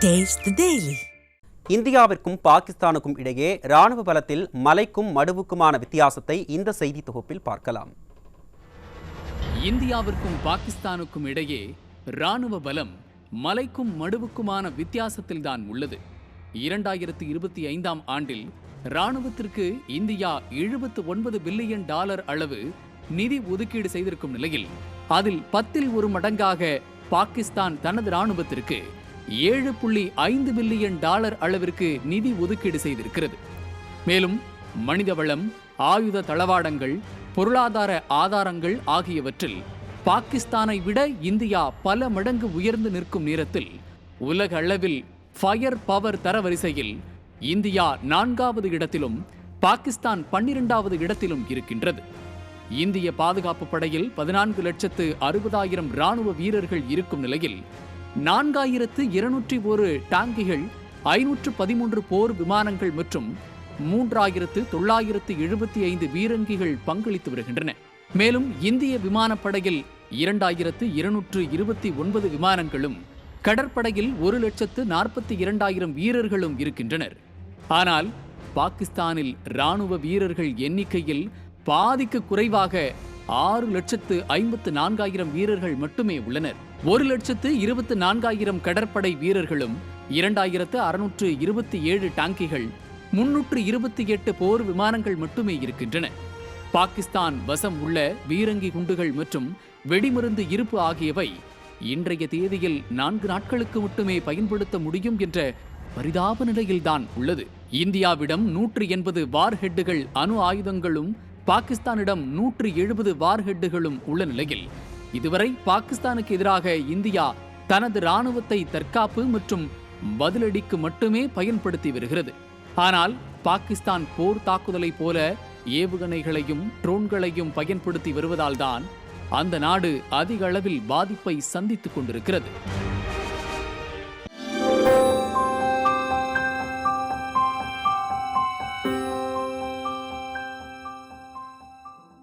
Taste the Daily. இந்தியாவிற்கும் பாகிஸ்தானுக்கும் இடையே ராணுவ பலத்தில் மலைக்கும் மடுவுக்குமான வித்தியாசத்தை இந்த செய்தி தொகுப்பில் பார்க்கலாம். இந்தியாவிற்கும் பாகிஸ்தானுக்கும் இடையே ராணுவ பலம் மலைக்கும் மடுவுக்குமான வித்தியாசத்தில்தான் உள்ளது. 2025ஆம் ஆண்டில் ராணுவத்திற்கு இந்தியா $79 பில்லியன் அளவு நிதி ஒதுக்கீடு செய்திருக்கும் நிலையில் அதில் 10 1 மடங்காக பாகிஸ்தான் தனது ராணுவத்திற்கு $7.5 பில்லியன் அளவிற்கு நிதி ஒதுக்கீடு செய்திருக்கிறது. மேலும் மனிதவளம், ஆயுத தளவாடங்கள், பொருளாதார ஆதாரங்கள் ஆகியவற்றில் பாகிஸ்தானை விட இந்தியா பல மடங்கு உயர்ந்து நிற்கும் நேரத்தில் உலக அளவில் ஃபயர் பவர் தரவரிசையில் இந்தியா 4வது இடத்திலும் பாகிஸ்தான் 12வது இடத்திலும் இருக்கின்றது. இந்திய பாதுகாப்பு படையில் 14,60,000 ராணுவ வீரர்கள் இருக்கும் நிலையில் 4,201 டாங்கிகள், 513 போர் விமானங்கள் மற்றும் 3,975 பீரங்கிகள் பங்களித்து வருகின்றன. மேலும் இந்திய விமானப்படையில் 2,229 விமானங்களும், கடற்படையில் 1,42,000 வீரர்களும் இருக்கின்றனர். ஆனால் பாகிஸ்தானில் ராணுவ வீரர்கள் எண்ணிக்கையில் பாதிக்கு குறைவாக 6,54,000 வீரர்கள் மட்டுமே உள்ளனர். 1,24,000 கடற்படை வீரர்களும், 2,627 டாங்கிகள், 328 போர் விமானங்கள் மட்டுமே இருக்கின்றன. பாகிஸ்தான் வசம் உள்ள பீரங்கி குண்டுகள் மற்றும் வெடிமருந்து இருப்பு ஆகியவை இன்றைய தேதியில் 4 நாட்களுக்கு மட்டுமே பயன்படுத்த முடியும் என்ற பரிதாப நிலையில்தான் உள்ளது. இந்தியாவிடம் 180 வார்ஹெட்டுகள் அணு ஆயுதங்களும் பாகிஸ்தானிடம் 170 வார்ஹெட்டுகளும் உள்ள நிலையில் இதுவரை பாகிஸ்தானுக்கு எதிராக இந்தியா தனது ராணுவத்தை தற்காப்பு மற்றும் பதிலடிக்கு மட்டுமே பயன்படுத்தி வருகிறது. ஆனால் பாகிஸ்தான் போர் தாக்குதலை போல ஏவுகணைகளையும் ட்ரோன்களையும் பயன்படுத்தி வருவதால்தான் அந்த நாடு அதிக அளவில் பாதிப்பை சந்தித்துக் கொண்டிருக்கிறது.